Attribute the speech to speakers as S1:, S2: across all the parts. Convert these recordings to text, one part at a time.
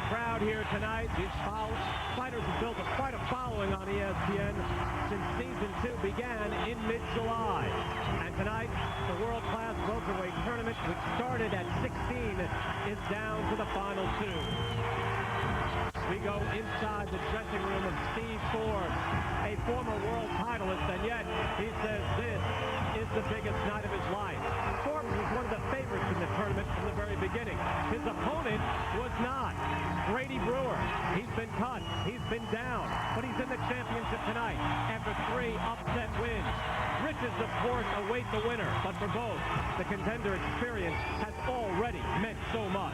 S1: crowd here tonight. These fighters have built quite a following on ESPN since Season 2 began in mid-July. And tonight, the world-class welterweight tournament, which started at 16, is down to the final 2. We go inside the dressing room of Steve Forbes, a former world titleist, and yet he says this is the biggest night of his life. Forbes was one of the favorites in the tournament from the very beginning. His opponent was not. Brady Brewer, he's been cut, he's been down, but he's in the championship tonight after 3 upset wins. Riches, of course, await the winner, but for both, the Contender experience has already meant so much.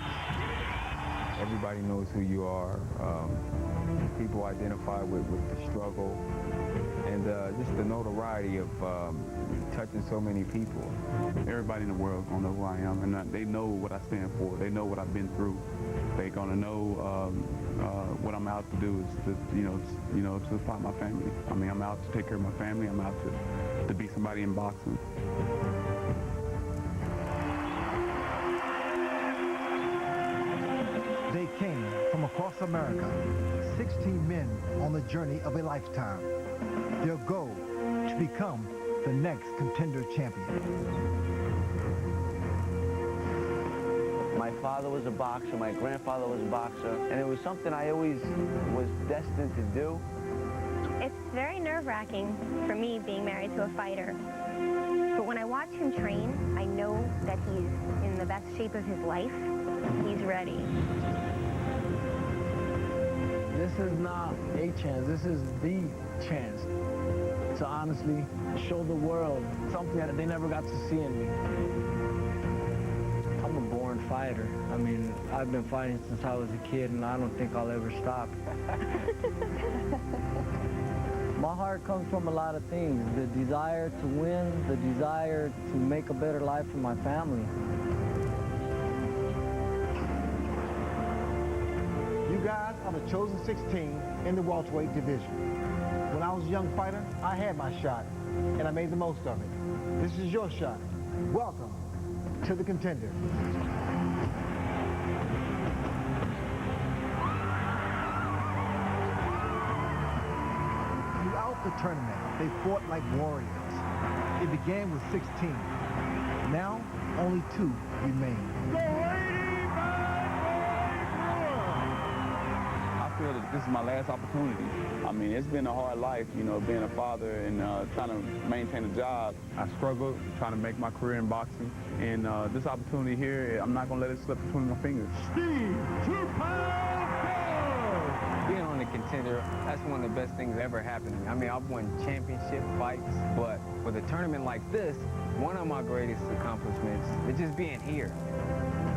S2: Everybody knows who you are. People identify with the struggle and just the notoriety of touching so many people.
S3: Everybody in the world gonna know who I am, and they know what I stand for. They know what I've been through. They're gonna know what I'm out to do is to support my family. I mean, I'm out to take care of my family. I'm out to be somebody in boxing.
S4: They came from across America, 16 men on the journey of a lifetime. Their goal, to become the next Contender champion.
S5: My father was a boxer, my grandfather was a boxer, and it was something I always was destined to do.
S6: It's very nerve-wracking for me being married to a fighter. But when I watch him train, I know that he's in the best shape of his life. He's ready.
S7: This is not a chance, this is the chance to honestly show the world something that they never got to see in me. I'm a born fighter. I mean, I've been fighting since I was a kid, and I don't think I'll ever stop. My heart comes from a lot of things. The desire to win, the desire to make a better life for my family.
S4: You guys are the chosen 16 in the welterweight division. When I was a young fighter, I had my shot, and I made the most of it. This is your shot. Welcome to the Contender. Throughout the tournament, they fought like warriors. It began with 16. Now, only 2 remain.
S3: I feel that this is my last opportunity. I mean, it's been a hard life, you know, being a father and trying to maintain a job. I struggled trying to make my career in boxing, and this opportunity here, I'm not going to let it slip between my fingers.
S8: Steve, 2-pound
S9: Being on the Contender, that's one of the best things that ever happened to me. I mean, I've won championship fights, but with a tournament like this, one of my greatest accomplishments is just being here.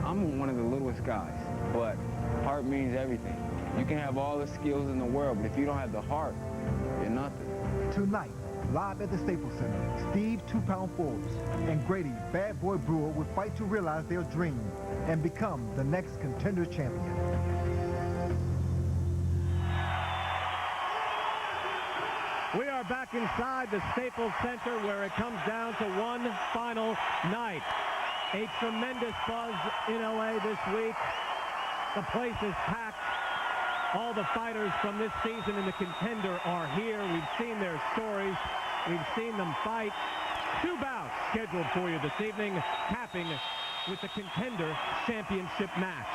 S9: I'm one of the littlest guys, but heart means everything. You can have all the skills in the world, but if you don't have the heart, you're nothing.
S4: Tonight, live at the Staples Center, Steve 2-pound Forbes and Grady Bad Boy Brewer will fight to realize their dream and become the next Contender champion.
S1: We are back inside the Staples Center where it comes down to one final night. A tremendous buzz in LA this week. The place is packed. All the fighters from this season in the Contender are here. We've seen their stories. We've seen them fight. 2 bouts scheduled for you this evening, capping with the Contender Championship match.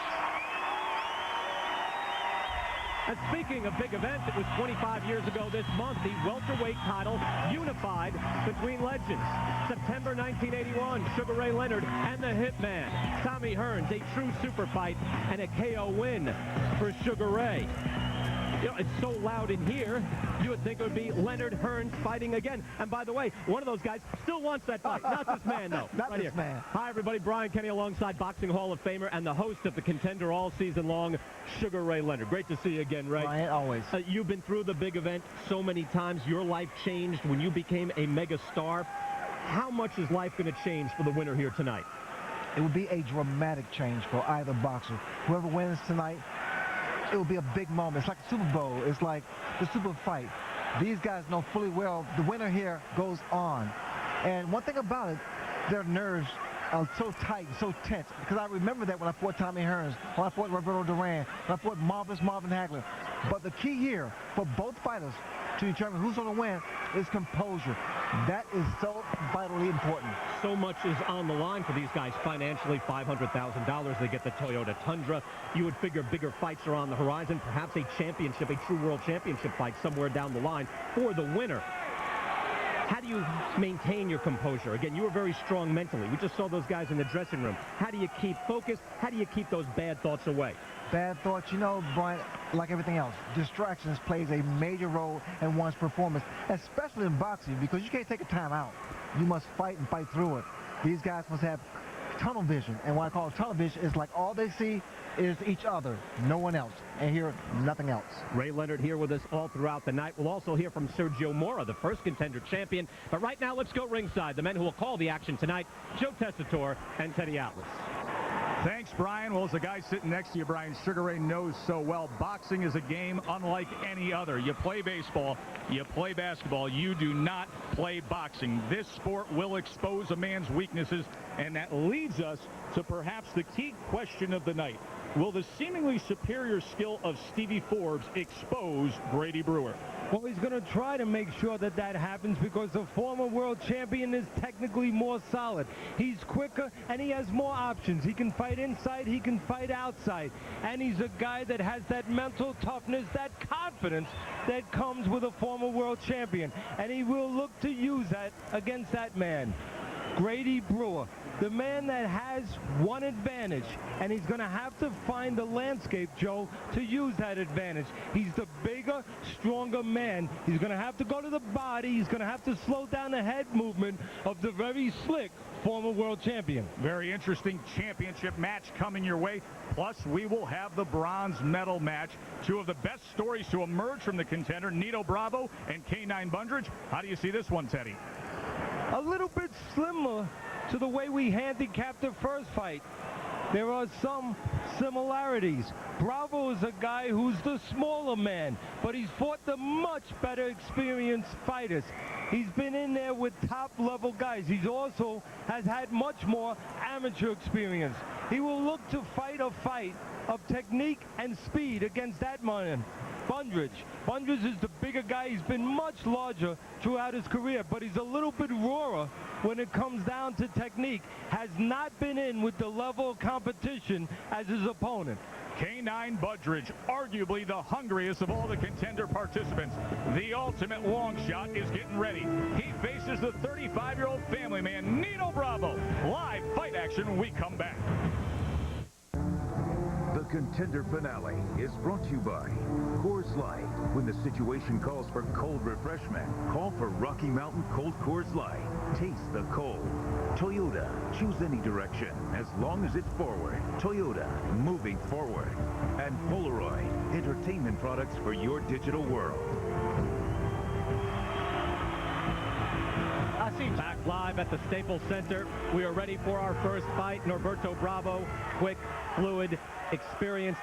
S1: And speaking of big events, it was 25 years ago this month, the welterweight title unified between legends. September 1981, Sugar Ray Leonard and the Hitman, Tommy Hearns, a true super fight and a KO win for Sugar Ray. You know, it's so loud in here, you would think it would be Leonard Hearns fighting again. And by the way, one of those guys still wants that fight. Not this man, though.
S4: Not
S1: right
S4: this
S1: here.
S4: man.
S1: Hi, everybody. Brian Kenny alongside Boxing Hall of Famer and the host of the Contender all season long, Sugar Ray Leonard. Great to see you again, Ray.
S4: Brian, always.
S1: You've been through the big event so many times. Your life changed when you became a mega star. How much is life going to change for the winner here tonight?
S4: It will be a dramatic change for either boxer. Whoever wins tonight, it will be a big moment. It's like a Super Bowl. It's like the super fight. These guys know fully well the winner here goes on. And one thing about it, their nerves so tight, so tense. Because I remember that when I fought Tommy Hearns, when I fought Roberto Duran, when I fought Marvelous Marvin Hagler. But the key here for both fighters to determine who's going to win is composure. That is so vitally important.
S1: So much is on the line for these guys financially. $500,000. They get the Toyota Tundra. You would figure bigger fights are on the horizon. Perhaps a championship, a true world championship fight somewhere down the line for the winner. How do you maintain your composure? Again, you were very strong mentally. We just saw those guys in the dressing room. How do you keep focused? How do you keep those bad thoughts away?
S4: Bad thoughts, you know, Brian, like everything else, distractions plays a major role in one's performance, especially in boxing, because you can't take a time out. You must fight and fight through it. These guys must have tunnel vision, and what I call tunnel vision is like all they see is each other, no one else, and hear nothing else.
S1: Ray Leonard here with us all throughout the night. We'll also hear from Sergio Mora, the first Contender champion. But right now, let's go ringside. The men who will call the action tonight, Joe Tessitore and Teddy Atlas.
S8: Thanks, Brian. Well, as the guy sitting next to you, Brian Sugar Ray, knows so well, boxing is a game unlike any other. You play baseball, you play basketball, you do not play boxing. This sport will expose a man's weaknesses, and that leads us to perhaps the key question of the night. Will the seemingly superior skill of Stevie Forbes expose Grady Brewer?
S10: Well, he's going to try to make sure that that happens because the former world champion is technically more solid. He's quicker and he has more options. He can fight inside, he can fight outside. And he's a guy that has that mental toughness, that confidence that comes with a former world champion. And he will look to use that against that man, Grady Brewer. The man that has one advantage, and he's going to have to find the landscape, Joe, to use that advantage. He's the bigger, stronger man. He's going to have to go to the body. He's going to have to slow down the head movement of the very slick former world champion.
S8: Very interesting championship match coming your way. Plus, we will have the bronze medal match. Two of the best stories to emerge from the contender, Nito Bravo and K9 Bundridge. How do you see this one, Teddy?
S10: A little bit similar to the way we handicapped the first fight. There are some similarities. Bravo is a guy who's the smaller man, but he's fought the much better experienced fighters. He's been in there with top-level guys. He's also has had much more amateur experience. He will look to fight a fight of technique and speed against that man, Bundridge. Bundridge is the bigger guy. He's been much larger throughout his career, but he's a little bit rawer when it comes down to technique. Has not been in with the level of competition as his opponent.
S8: K9 Bundridge, arguably the hungriest of all the contender participants. The ultimate long shot is getting ready. He faces the 35-year-old family man, Nito Bravo. Live fight action when we come back.
S11: The Contender Finale is brought to you by Coors Light. When the situation calls for cold refreshment, call for Rocky Mountain Cold Coors Light. Taste the cold. Toyota, choose any direction as long as it's forward. Toyota, moving forward. And Polaroid, entertainment products for your digital world.
S1: Back live at the Staples Center. We are ready for our first fight. Norberto Bravo, quick, fluid, experienced,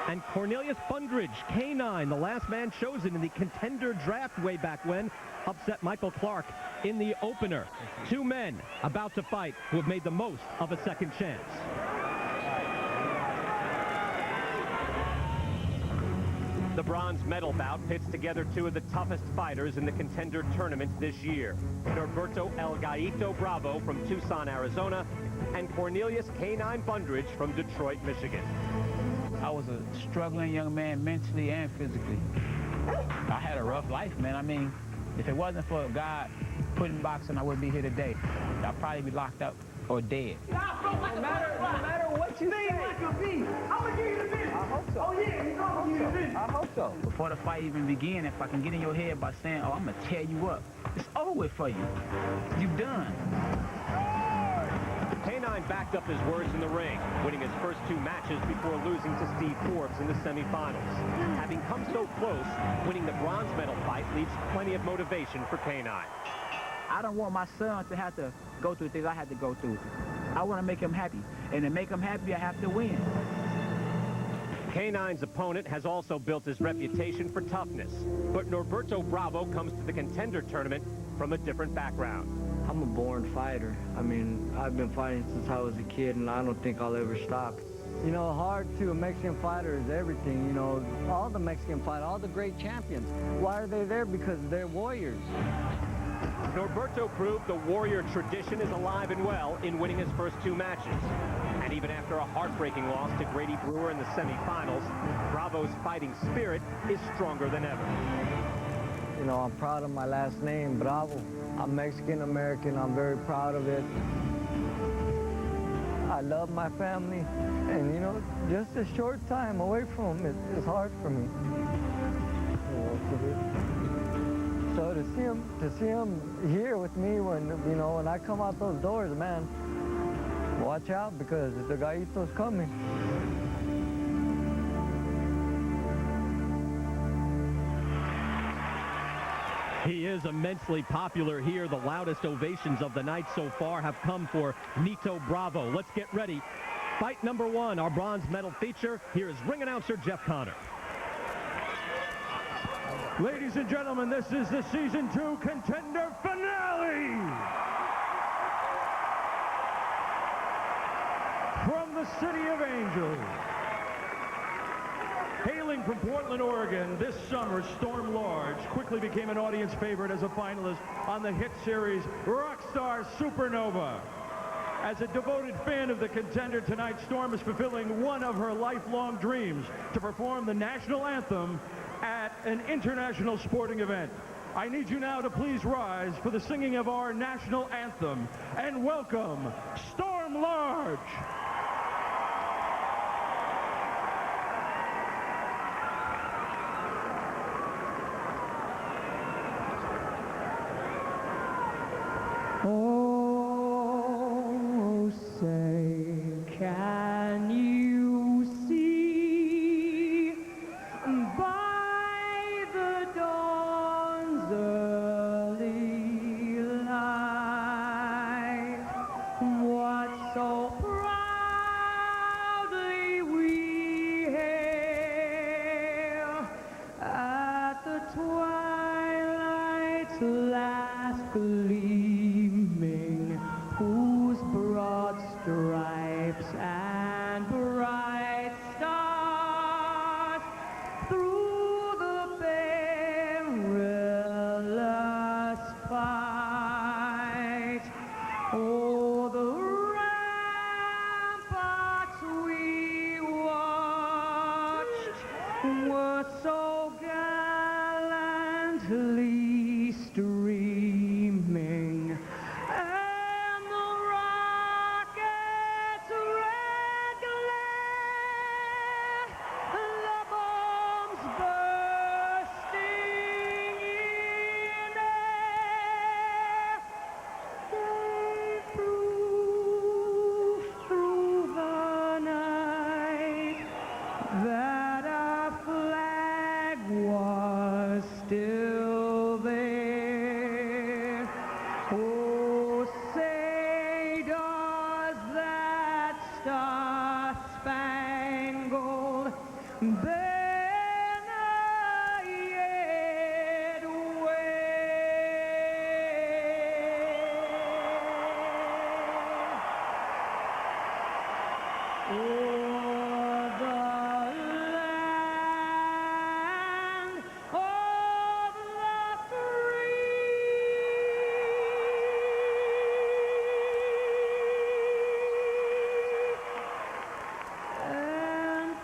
S1: and Cornelius Bundridge, K9, the last man chosen in the contender draft way back when, upset Michael Clark in the opener. Two men about to fight who have made the most of a second chance. The bronze medal bout pits together two of the toughest fighters in the contender tournament this year. Norberto El Gaito Bravo from Tucson, Arizona, and Cornelius K9 Bundridge from Detroit, Michigan.
S12: I was a struggling young man mentally and physically. I had a rough life, man. I mean, if it wasn't for God putting boxing, I wouldn't be here today. I'd probably be locked up or dead.
S7: No matter what you say, I'm gonna give you the business. I hope so. Oh yeah, you know I'm gonna give you the business. I hope so.
S12: Before the fight even began, if I can get in your head by saying, oh, I'm gonna tear you up, it's over with for you. You've done.
S1: K9 backed up his words in the ring, winning his first two matches before losing to Steve Forbes in the semifinals. Having come so close, winning the bronze medal fight leaves plenty of motivation for K9.
S12: I don't want my son to have to go through things I had to go through. I want to make him happy. And to make him happy, I have to win.
S1: K9's opponent has also built his reputation for toughness. But Norberto Bravo comes to the contender tournament from a different background.
S7: I'm a born fighter. I mean, I've been fighting since I was a kid, and I don't think I'll ever stop. You know, hard to a Mexican fighter is everything. You know, all the Mexican fighters, all the great champions, why are they there? Because they're warriors.
S1: Norberto proved the warrior tradition is alive and well in winning his first 2 matches. And even after a heartbreaking loss to Grady Brewer in the semifinals, Bravo's fighting spirit is stronger than ever.
S7: You know, I'm proud of my last name, Bravo. I'm Mexican-American. I'm very proud of it. I love my family. And, you know, just a short time away from them is hard for me. So to see him here with me when, you know, when I come out those doors, man, watch out because the gallito's coming.
S1: He is immensely popular here. The loudest ovations of the night so far have come for Nito Bravo. Let's get ready. Fight number 1, our bronze medal feature. Here is ring announcer Jeff Connor.
S10: Ladies and gentlemen, this is the Season 2 Contender Finale! From the City of Angels. Hailing from Portland, Oregon, this summer, Storm Large quickly became an audience favorite as a finalist on the hit series Rockstar Supernova. As a devoted fan of the contender tonight, Storm is fulfilling one of her lifelong dreams, to perform the national anthem at an international sporting event. I need you now to please rise for the singing of our national anthem and welcome Storm Large.
S13: Oh, say, can you see by the dawn's early light what so proudly we hail at the twilight's last gleaming, whose broad stripes and bright stars through the perilous fight o'er the ramparts we watched were so gallantly streaming, and the rocket's red glare, the bombs bursting in air, gave proof through the night that our flag was still there. Oh, say does that star-spangled banner yet wave o'er the land of the free? And the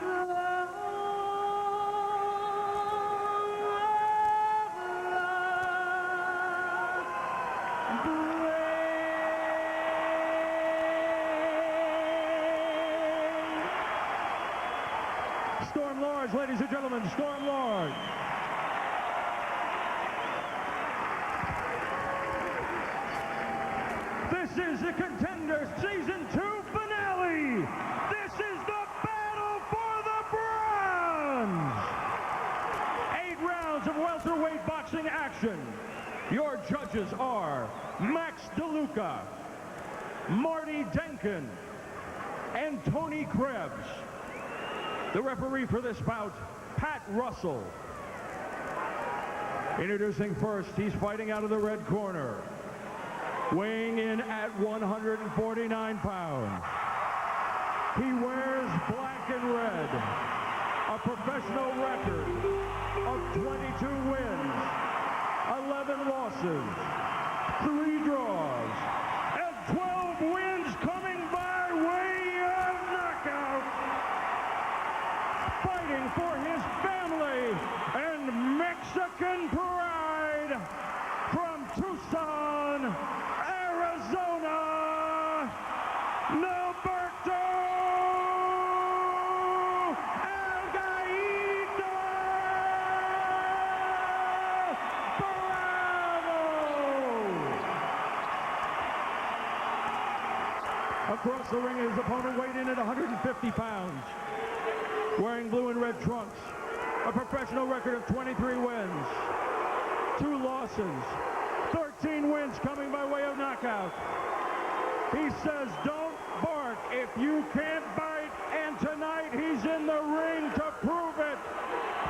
S10: Storm Large, ladies and gentlemen, Storm Large. This is the Contender Season 2 Finale. This is the battle for the bronze. 8 rounds of welterweight boxing action. Your judges are Max DeLuca, Marty Denkin, and Tony Krebs. The referee for this bout, Pat Russell. Introducing first, he's fighting out of the red corner. weighing in at 149 pounds. He wears black and red, a professional record of 22 wins, 11 losses, 3 draws, and 12 wins coming by way of knockout. Fighting for his family and Mexican pride from Tucson, Arizona, Norberto Elgaito Bravo! Across the ring, his opponent weighed in at 150 pounds. Wearing blue and red trunks, a professional record of 23 wins, 2 losses, 13 wins coming by way of knockout. He says, don't bark if you can't bite, and tonight he's in the ring to prove it.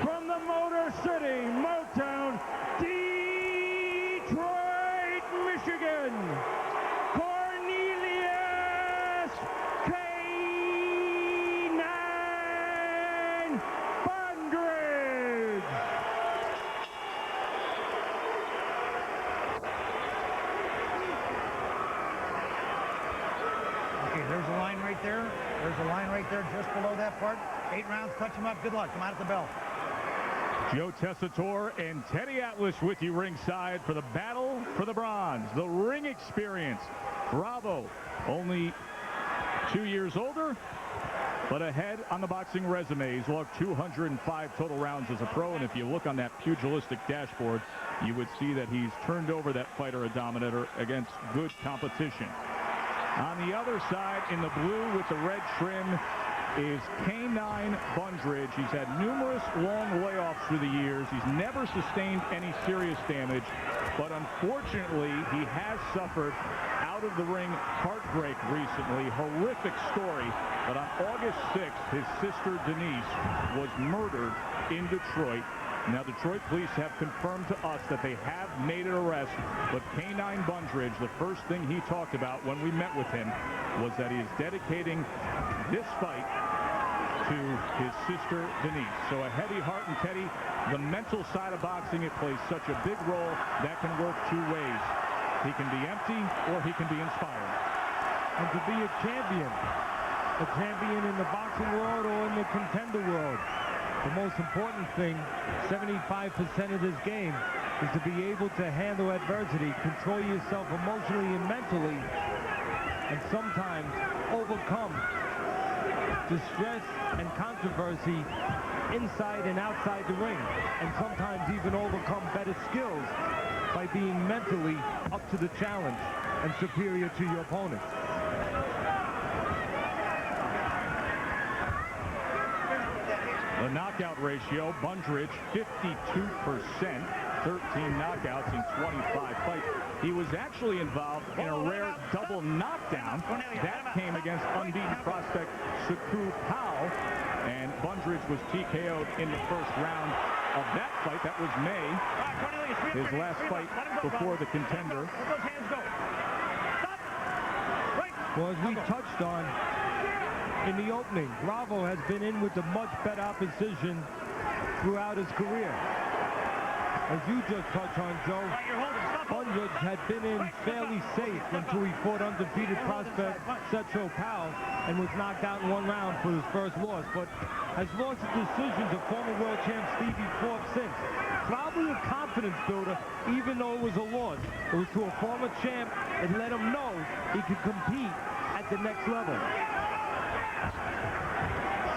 S10: From the Motor City, Motown, Detroit, Michigan, Cornelius Bondridge.
S14: Okay, there's a line right there. There's a line right there just below that part. 8 rounds, touch him up. Good luck. Come out at the bell.
S8: Joe Tessitore and Teddy Atlas with you ringside for the battle for the bronze. The ring experience. Bravo, only 2 years older, but ahead on the boxing resume. He's logged 205 total rounds as a pro, and if you look on that pugilistic dashboard, you would see that he's turned over that fighter dominator against good competition. On the other side, in the blue with the red trim, is K9 Bondridge. He's had numerous long layoffs through the years. He's never sustained any serious damage, but unfortunately, he has suffered out of the ring heartbreak recently. Horrific story, but on August 6th, his sister Denise was murdered in Detroit. Now, Detroit police have confirmed to us that they have made an arrest, but K9 Bondridge, the first thing he talked about when we met with him was that he is dedicating this fight to his sister Denise. So a heavy heart, and Teddy, the mental side of boxing, it plays such a big role that can work 2 ways. He can be empty or he can be inspired.
S10: And to be a champion in the boxing world or in the contender world, the most important thing, 75% of this game, is to be able to handle adversity, control yourself emotionally and mentally, and sometimes overcome distress and controversy inside and outside the ring, and sometimes even overcome better skills by being mentally up to the challenge and superior to your opponent.
S8: The knockout ratio, Bondridge 52%, 13 knockouts in 25 fights. He was actually involved in a rare double knockdown. That came against unbeaten prospect Saku Powell, and Bondridge was TKO'd in the first round of that fight. That was May, his last fight before the Contender.
S10: Well, as we touched on in the opening, Bravo has been in with the much better opposition throughout his career. As you just touched on, Joe, Bondridge had been in fairly safe until he fought undefeated prospect Saku Powell and was knocked out in 1 round for his first loss, but has lost a decision to former world champ Stevie Forbes since. Probably a confidence builder, even though it was a loss. It was to a former champ and let him know he could compete at the next level.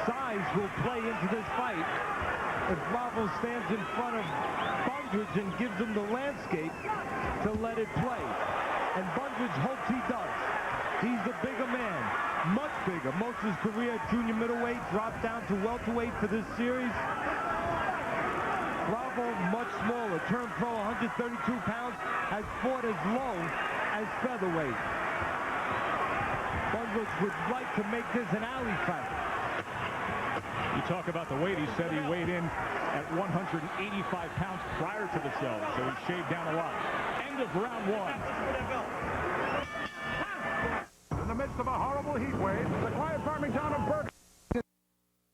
S10: Size will play into this fight if Bravo stands in front of Bondridge and gives him the landscape to let it play. And Bondridge hopes he does. He's the bigger man, much bigger. Most of his career at junior middleweight, dropped down to welterweight for this series. Bravo, much smaller, turned pro, 132 pounds, has fought as low as featherweight. Bondridge would like to make this an alley fight.
S8: You talk about the weight. He said he weighed in at 185 pounds prior to the show, so he shaved down a lot. And end of round one.
S11: In the midst of a horrible heat wave, the quiet farming town of Bergen.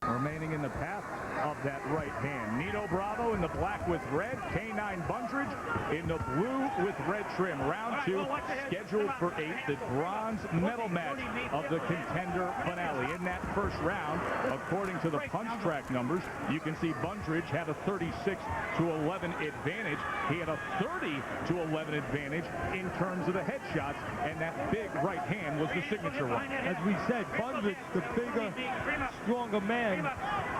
S8: Remaining in the path of that right hand. Nito Bravo in the black with red. K9 Bundridge in the blue with red trim. Round two scheduled for 8. The bronze medal match of the Contender Finale. In that first round, according to the punch track numbers, you can see Bundridge had a 36-11 advantage. He had a 30-11 advantage in terms of the headshots, and that big right hand was the signature one.
S10: As we said, Bundridge, the bigger, stronger man,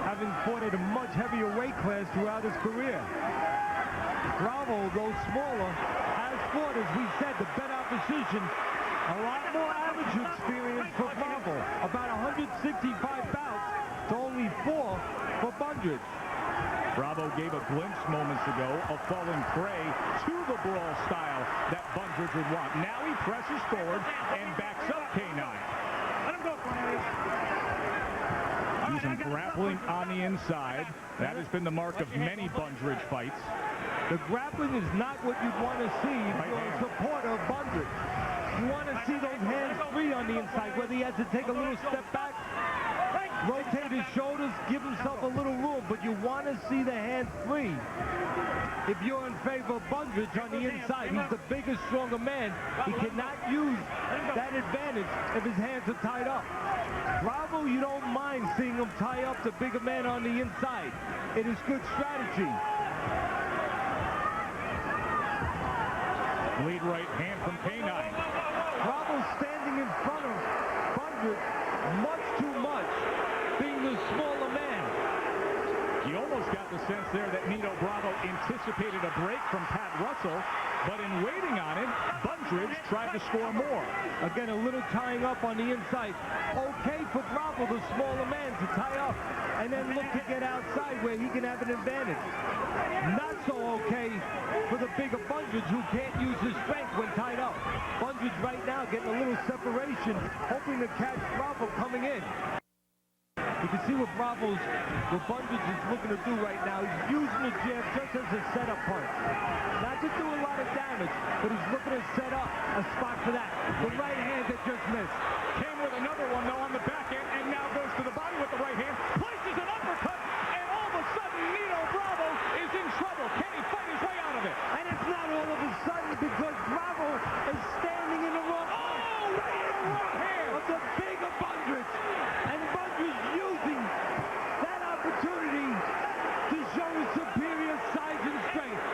S10: having fought at a much heavier weight class throughout his career. Bravo, though smaller, has fought, as we said, the better opposition. A lot more amateur experience for Bravo. About 165 bouts to only 4 for Bundridge.
S8: Bravo gave a glimpse moments ago of falling prey to the brawl style that Bundridge would want. Now he presses forward and backs up K9.
S14: Let him go, Cornelius.
S8: Using grappling on the inside. That has been the mark of many Bundridge fights.
S10: The grappling is not what you'd want to see if you're a supporter of Bundridge. You want to see those hands free on the inside, whether he has to take a little step back, rotate his shoulders, give himself a little room, but you want to see the hands free. If you're in favor of Bundridge on the inside, he's the bigger, stronger man. He cannot use that advantage if his hands are tied up. Bravo, you don't mind seeing him tie up the bigger man on the inside. It is good strategy.
S8: Lead right hand from K9.
S10: Bravo standing in front of Bundridge much too much, being the smaller man.
S8: You almost got the sense there that Nito Bravo anticipated a break from Pat Russell, but in waiting on it, Bundridge tried to score more.
S10: Again, a little tying up on the inside. Okay for Bravo, the smaller man, to tie up and then look to get outside where he can have an advantage. Not so okay for the bigger Bundridge, who can't use his strength when tied up. Bundridge right now getting a little separation, hoping to catch Bravo coming in. You can see what Bundridge is looking to do right now. He's using the jab just as a setup punch. Not to do a lot of damage, but he's looking to set up a spot for that. The right hand that just missed.
S8: Came with another one, though, on the back end, and now goes to the body with the right hand. Places an uppercut, and all of a sudden, Nito Bravo is in trouble. Can he fight his way out of it?
S10: And it's not all of a sudden, because Bravo is standing in the wrong of the bigger Bundridge. And Bundridge using that opportunity to show his superior size and strength.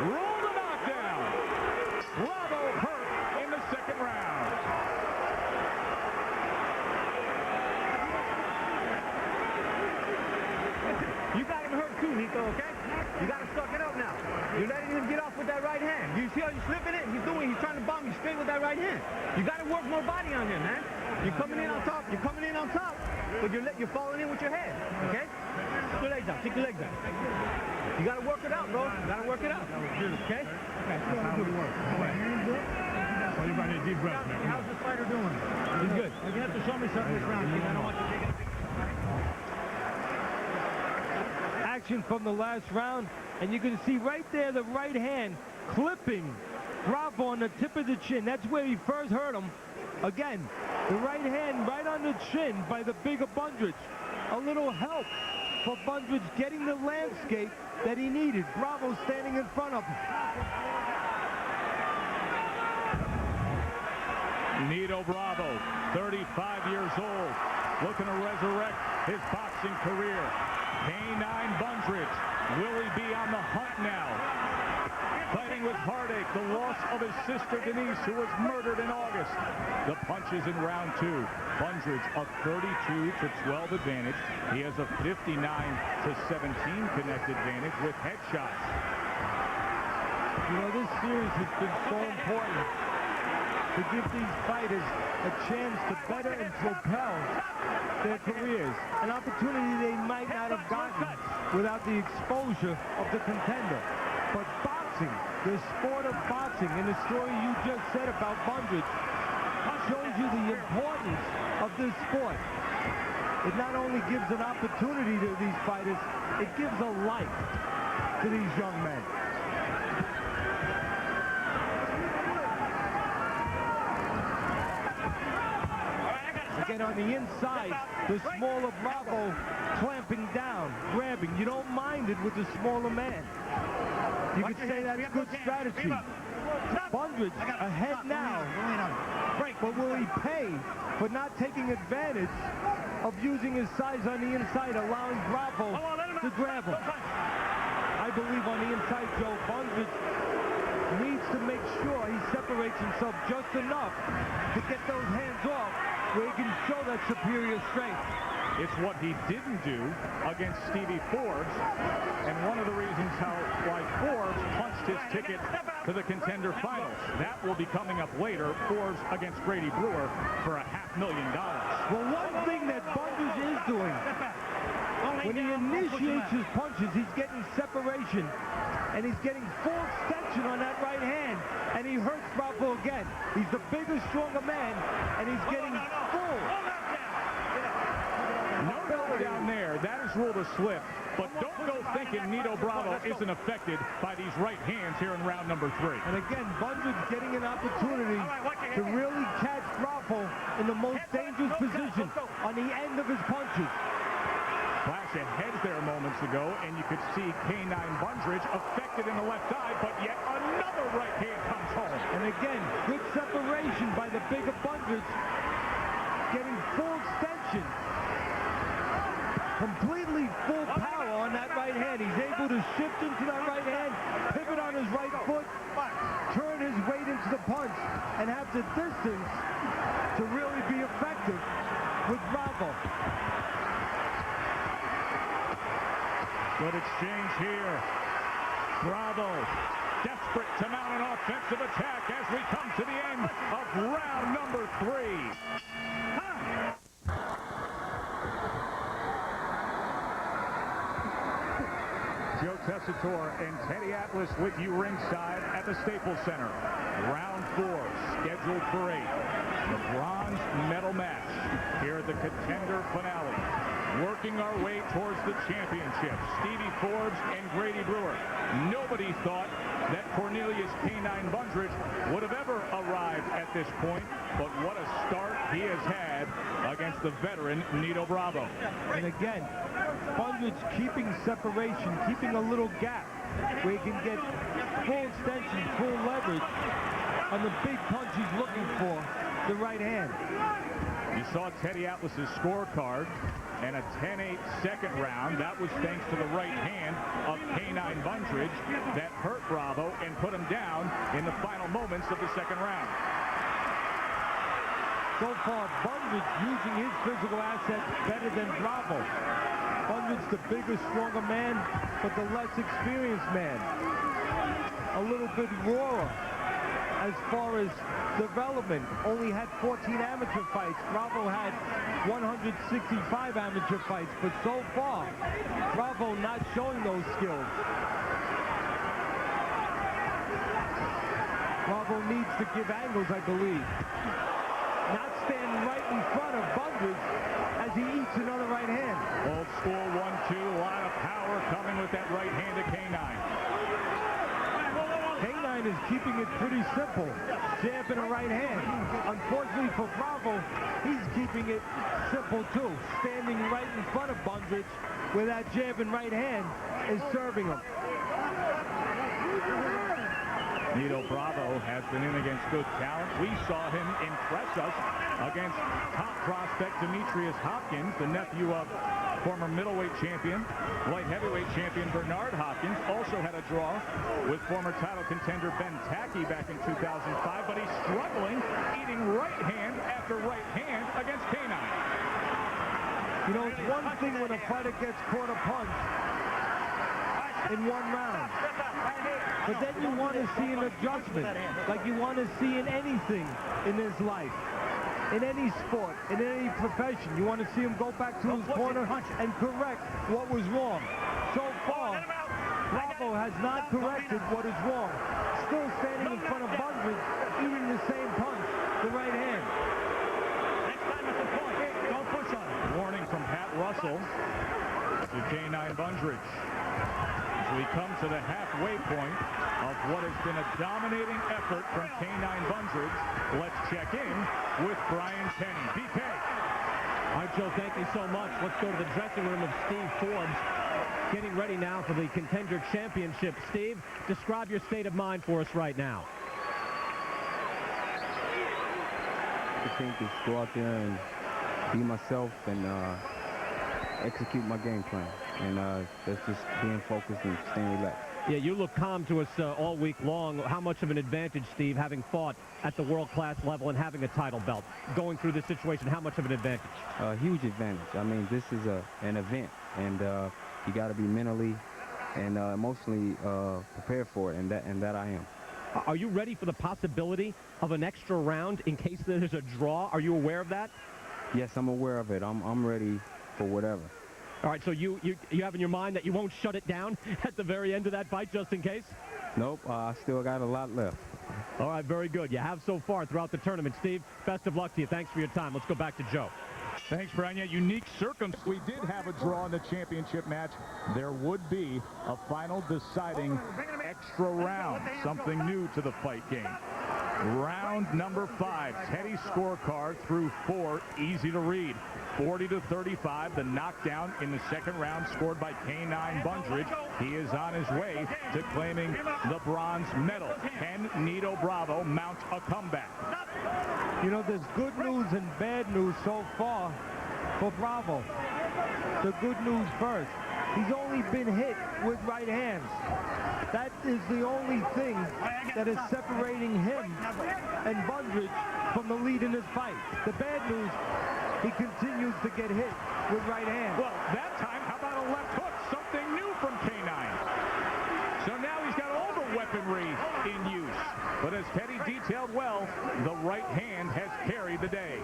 S8: Roll the knockdown. Bravo hurt in the second round.
S5: You got him hurt too, Nito, okay? You got to suck it up now. You're letting him get off with that right hand. You see how he's flipping it? He's trying to bomb you straight with that right hand. You got to work more body on him, man. You're coming in on top, but you're falling in with your head, okay? Kick your legs out, kick your legs out. You got to work it out, bro. You got to work it out, okay?
S14: Everybody, deep breath, man. How's the fighter doing?
S5: He's good.
S14: You have to show me something this round, kid. I don't want you to take it.
S10: Action from the last round, and you can see right there the right hand clipping Bravo on the tip of the chin. That's where he first hurt him. Again, the right hand right on the chin by the bigger Bundridge. A little help for Bundridge getting the landscape that he needed. Bravo standing in front of him.
S8: Nito Bravo, 35 years old, looking to resurrect his boxing career. K9 Bundridge, will he be on the hunt now? Fighting with heartache, the loss of his sister Denise, who was murdered in August. The punches in round two. Bundridge a 32-12 advantage. He has a 59-17 connect advantage with headshots.
S10: You know, this series has been so important to give these fighters a chance to better and propel their careers. An opportunity they might not have gotten without the exposure of the Contender. But boxing, the sport of boxing, and the story you just said about Bundridge shows you the importance of this sport. It not only gives an opportunity to these fighters, it gives a life to these young men. Again, on the inside, the smaller Bravo clamping down, grabbing. You don't mind it with the smaller man. You could say that's good strategy. Bundridge ahead now. But will he pay for not taking advantage of using his size on the inside, allowing Bravo to grab him? I believe on the inside, Joe, Bundridge needs to make sure he separates himself just enough to get those hands off where he can show that superior strength.
S8: It's what he didn't do against Stevie Forbes, and one of the reasons why Forbes punched his ticket to the Contender Finals. That will be coming up later, Forbes against Grady Brewer for $500,000.
S10: Well, one thing that Bundridge is doing, when he initiates his punches, he's getting separation, and he's getting full extension on that right hand, and he hurts Bravo again. He's the bigger, stronger man, and he's getting full.
S8: No doubt down there, that is ruled a slip, but don't go thinking Nito Bravo isn't affected by these right hands here in round number 3.
S10: And again, Bundridge getting an opportunity to really catch Bravo in the most dangerous position on the end of his punches.
S8: Flash of heads there moments ago, and you could see K9 Bundridge affected in the left eye, but yet another right hand comes home.
S10: And again, good separation by the bigger Bundridge, getting full extension. Completely full power on that right hand. He's able to shift into that right hand, pivot on his right foot, turn his weight into the punch, and have the distance to really be effective with Bravo.
S8: Good exchange here. Bravo desperate to mount an offensive attack as we come to the end of round number 3. Joe Tessitore and Teddy Atlas with you ringside at the Staples Center. Round 4, scheduled for 8. The bronze medal match here at the Contender Finale. Working our way towards the championship, Stevie Forbes and Grady Brewer. Nobody thought that Cornelius K9 Bundridge would have ever arrived at this point, but what a start he has had against the veteran Nito Bravo.
S10: And again, Bundridge keeping separation, keeping a little gap where he can get full extension, full leverage on the big punch he's looking for, the right hand.
S8: You saw Teddy Atlas's scorecard and a 10-8 second round. That was thanks to the right hand of K9 Bundridge that hurt Bravo and put him down in the final moments of the second round.
S10: So far, Bundridge using his physical assets better than Bravo. Bundridge the bigger, stronger man, but the less experienced man. A little bit rawer as far as development. Only had 14 amateur fights. Bravo had 165 amateur fights, but so far, Bravo not showing those skills. Bravo needs to give angles, I believe. Not stand right in front of Bundridge as he eats another right hand.
S8: Old school 1-2, a lot of power coming with that right hand to K9.
S10: K9 is keeping it pretty simple. Jab and a right hand. Unfortunately for Bravo, he's keeping it simple too. Standing right in front of Bundridge where that jab and right hand is serving him.
S8: Nito Bravo has been in against good talent. We saw him impress us against top prospect Demetrius Hopkins, the nephew of former middleweight champion, light heavyweight champion Bernard Hopkins. Also had a draw with former title contender Ben Tackey back in 2005, but he's struggling, eating right hand after right hand against K9.
S10: You know, it's one thing when a fighter gets caught a punch in one round, but then you want to see an adjustment, like you want to see in anything in his life, in any sport, in any profession. You want to see him go back to his corner and correct what was wrong. So far, Bravo has not corrected what is wrong. Still standing in front of Bundridge, eating the same punch, the right hand.
S8: Don't push on him. Warning from Pat Russell to K9 Bundridge. As we come to the halfway point of what has been a dominating effort from K9 Bundridge, let's check in with Brian Kenny. BK.
S1: All right, Joe, thank you so much. Let's go to the dressing room of Steve Forbes, getting ready now for the Contender Championship. Steve, describe your state of mind for us right now.
S2: I think is go out there and be myself and execute my game plan. And that's just being focused and staying relaxed.
S1: Yeah, you look calm to us all week long. How much of an advantage, Steve, having fought at the world-class level and having a title belt? Going through this situation, how much of an advantage?
S2: Huge advantage. I mean, this is an event, and you got to be mentally and emotionally prepared for it, and that I am.
S1: Are you ready for the possibility of an extra round in case there's a draw? Are you aware of that?
S2: Yes, I'm aware of it. I'm ready for whatever.
S1: All right, so you have in your mind that you won't shut it down at the very end of that fight just in case?
S2: Nope, I still got a lot left.
S1: All right, very good. You have so far throughout the tournament. Steve, best of luck to you. Thanks for your time. Let's go back to Joe.
S8: Thanks, Brian. Yeah, unique circumstance. We did have a draw in the championship match. There would be a final deciding extra round, something new to the fight game. Round number 5. Teddy's scorecard through 4, easy to read. 40-35, the knockdown in the second round scored by K9 Bundridge. He is on his way to claiming the bronze medal. Can Nito Bravo mount a comeback?
S10: You know, there's good news and bad news so far for Bravo. The good news first. He's only been hit with right hands. That is the only thing that is separating him and Bundridge from the lead in this fight. The bad news, he continues to get hit with right hands.
S8: Well, that time, how about a left hook? Something new from K9. So now he's got all the weaponry in use. But as Teddy detailed well, the right hand has carried the day.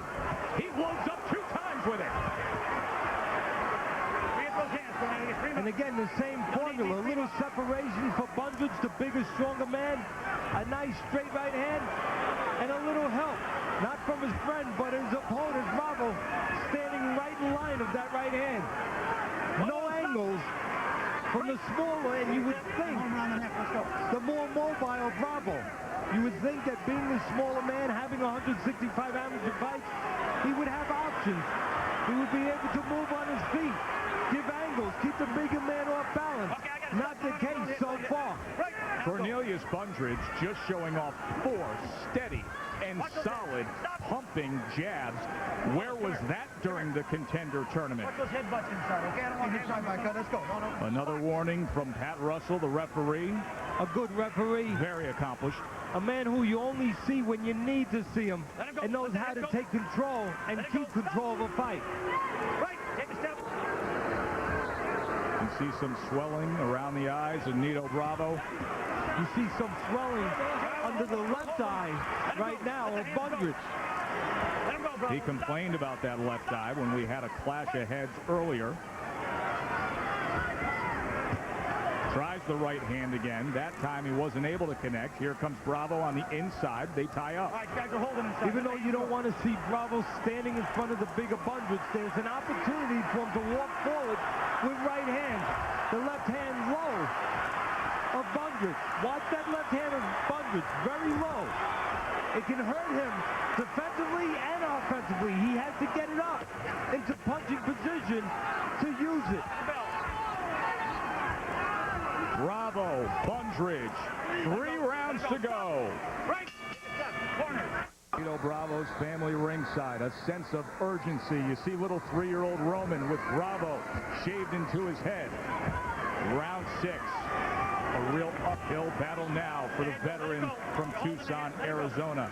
S8: He loads up 2 times with it.
S10: And again, the same formula. A little separation for Bundridge, the bigger, stronger man. A nice straight right hand. And a little help. Not from his friend, but his opponent, Bravo, standing right in line of that right hand. No angles from the smaller, and you would think the more mobile Bravo. You would think that being the smaller man, having 165 amateur fights, he would have options. He would be able to move on his feet, give angles, keep the bigger man off balance. Not the case so far.
S8: Cornelius Bundridge just showing off 4 steady and solid pumping jabs. Where was that during the Contender tournament?
S14: Put those headbutts inside, okay? I don't want to inside my cut. Let's go. No.
S8: Another warning from Pat Russell, the referee.
S10: A good referee.
S8: Very accomplished.
S10: A man who you only see when you need to see him and knows how to take control and keep control of a fight.
S14: Right, take a step.
S8: You see some swelling around the eyes of Nito Bravo.
S10: You see some swelling under the left eye right now of Bundridge.
S8: He complained about that left eye when we had a clash of heads earlier. Tries the right hand again. That time he wasn't able to connect. Here comes Bravo on the inside. They tie up.
S14: All right, guys are holding inside.
S10: Even though you don't want to see Bravo standing in front of the bigger Bundridge, there's an opportunity for him to walk forward with right hand. The left hand low of Bundridge. Watch that left hand of Bundridge, very low. It can hurt him defensively and offensively. He has to get it up into punching position to use it.
S8: Bravo, Bundridge, 3 rounds to go.
S14: Right, corner.
S8: Nito Bravo's family ringside, a sense of urgency. You see little 3-year-old Roman with Bravo shaved into his head. Round 6, a real uphill battle now for the veteran from Tucson, Arizona.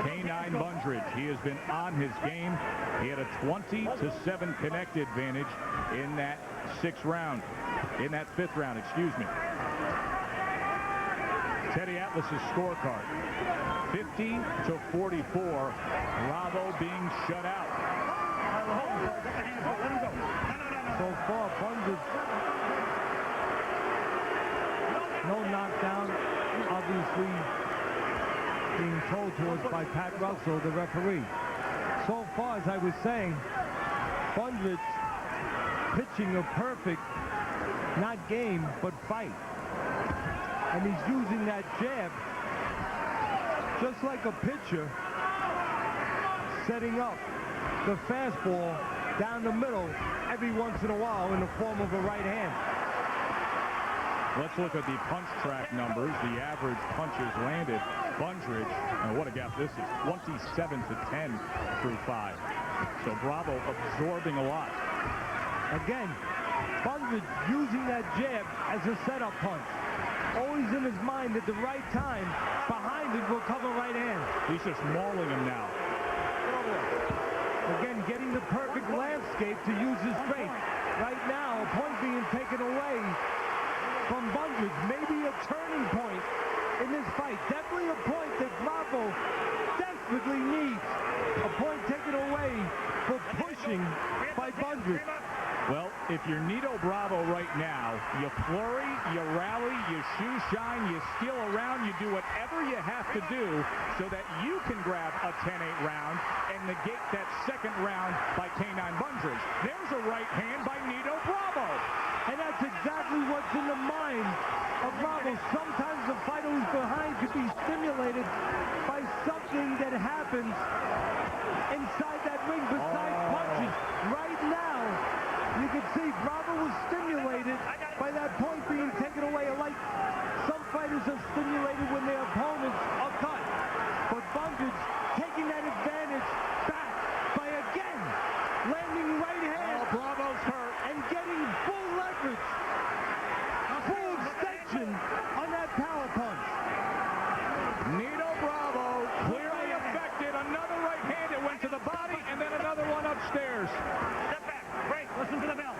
S8: K9 Bundridge, he has been on his game. He had a 20-7 connect advantage in that 6th round. In that 5th round, excuse me. Teddy Atlas's scorecard, 50-44. Bravo being shut out.
S10: So far, Bundridge, no knockdown, obviously being told to us by Pat Russell, the referee. So far, as I was saying, Bundridge pitching a perfect, not game, but fight. And he's using that jab just like a pitcher, setting up the fastball down the middle every once in a while in the form of a right hand.
S8: Let's look at the punch track numbers. The average punches landed. Bundridge, and what a gap this is, 27-10 through 5. So Bravo absorbing a lot.
S10: Again, Bundridge using that jab as a setup punch. Always in his mind at the right time, behind it will cover right hand.
S8: He's just mauling him now.
S10: Again, getting the perfect landscape to use his strength. Right now, a point being taken away from Bundridge. Maybe a turning point in this fight. Definitely a point that Bravo desperately needs. A point taken away for pushing by Bundridge.
S8: Well, if you're Nito Bravo right now, you flurry, you rally, you shoe shine, you steal around, you do whatever you have to do so that you can grab a 10-8 round and negate that second round by K9 Bundridge. There's a right hand by Nito Bravo.
S10: And that's exactly what's in the mind of Bravo. Sometimes the fighter who's behind could be stimulated by something that happens inside that ring besides punches. Right now, you can see Bravo was stimulated by that point being taken away, like some fighters are stimulated when their opponents are cut. But Bundridge taking that advantage back by again landing right hand.
S8: Bravo's hurt.
S10: And getting full leverage, full extension on that power punch.
S8: Nito Bravo clearly affected. Another right hand. It went to the body and then another one upstairs.
S14: Step back. Break. Listen to the bell.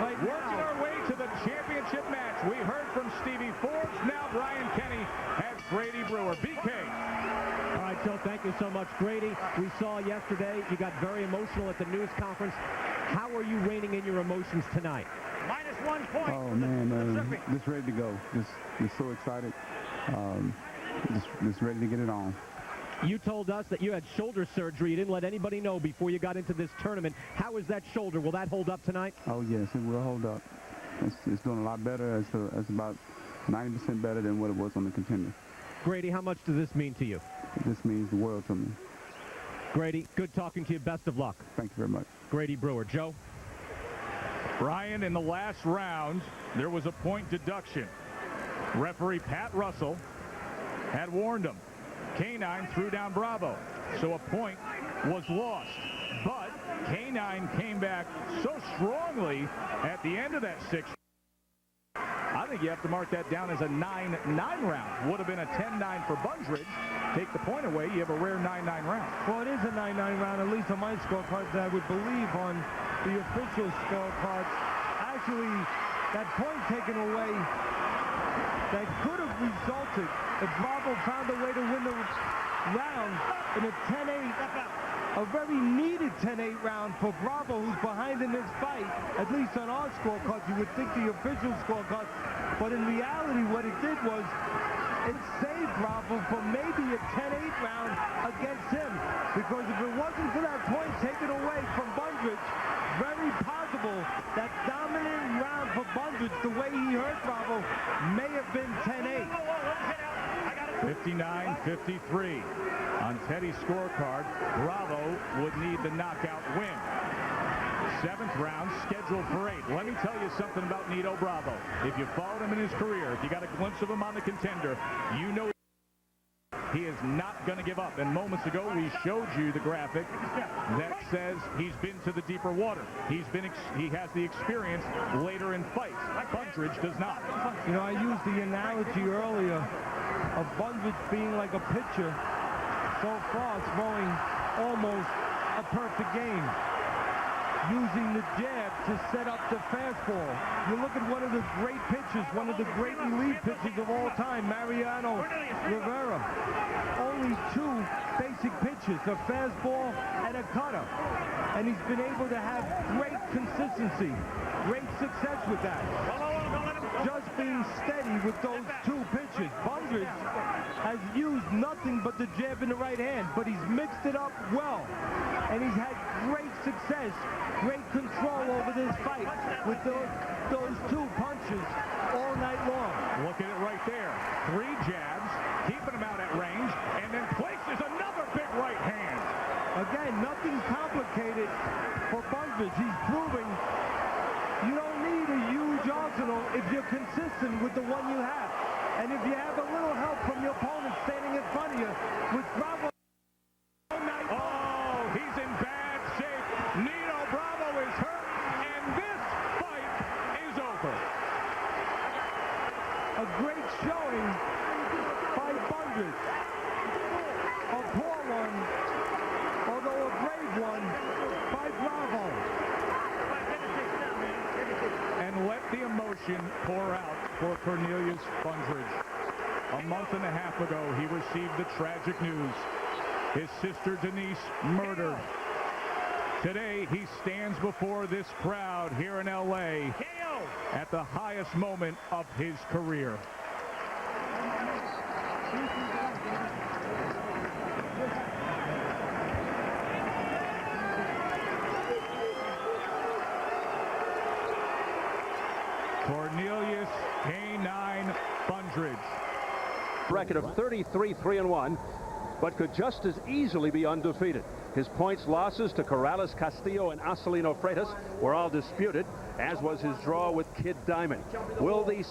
S10: Right
S8: Working
S10: now,
S8: our way to the championship match. We heard from Stevie Forbes. Now Brian Kenny has Grady Brewer. BK.
S1: All right, Joe, thank you so much, Grady. We saw yesterday you got very emotional at the news conference. How are you reining in your emotions tonight?
S14: -1 point.
S3: Oh man, just ready to go. Just so excited. Just ready to get it on.
S1: You told us that you had shoulder surgery. You didn't let anybody know before you got into this tournament. How is that shoulder? Will that hold up tonight?
S3: Oh yes, it will hold up. It's doing a lot better. It's about 90% better than what it was on the Contender.
S1: Grady, how much does this mean to you?
S3: This means the world to me.
S1: Grady, good talking to you. Best of luck.
S3: Thank you very much.
S1: Grady Brewer. Joe?
S8: Brian, in the last round, there was a point deduction. Referee Pat Russell had warned him. K9 threw down Bravo, so a point was lost. But K9 came back so strongly at the end of that 6th. I think you have to mark that down as a 9-9 round. Would have been a 10-9 for Bundridge. Take the point away, you have a rare 9-9 round.
S10: well, it is a 9-9 round, at least on my scorecards. I would believe on the official scorecards. Actually, that point taken away that could have resulted if Bravo found a way to win the round in a 10-8. A very needed 10-8 round for Bravo, who's behind in this fight, at least on our scorecards. You would think the official scorecards, but in reality, what it did was it saved Bravo for maybe a 10-8 round against him, because if it wasn't for that point taken away from Bundridge, very possible that dominant round for Bundridge, the way he hurt Bravo, may have been 10-8.
S8: 59-53. On Teddy's scorecard, Bravo would need the knockout win. 7th round scheduled for 8. Let me tell you something about Nito Bravo. If you followed him in his career, if you got a glimpse of him on the Contender, you know he is not going to give up. And moments ago, we showed you the graphic that says he's been to the deeper water. He has the experience later in fights. Bundridge does not.
S10: You know, I used the analogy earlier of Bundridge being like a pitcher, so far throwing almost a perfect game, using the jab to set up the fastball. You look at one of the great pitchers, one of the great elite pitchers of all time, Mariano Rivera. Only 2 basic pitches, a fastball and a cutter. And he's been able to have great consistency, great success with that. Just being steady with those 2 pitches. Bundridge has used nothing but the jab in the right hand, but he's mixed it up well. And he's had great success, great control over this fight with those 2 punches all night long.
S8: Look at it right there. 3 jabs, keeping him out at range, and then places another big right hand.
S10: Again, nothing complicated for Bundridge. personal if you're consistent with the one you have. And if you have a little help from your opponent standing in front of you, with Bravo.
S8: Oh, he's in bad shape. Nino Bravo is hurt, and this fight is over.
S10: A great showing by Bunders. A poor one, although a brave one, by Bravo.
S8: And let the emotion pour out for Cornelius Bundridge. A month and a half ago, he received the tragic news. His sister Denise murdered. Today, he stands before this crowd here in L.A. at the highest moment of his career. Cornelius K9 Bundridge.
S15: Record of 33-3-1, but could just as easily be undefeated. His points losses to Corrales, Castillo, and Acelino Freitas were all disputed, as was his draw with Kid Diamond. Will these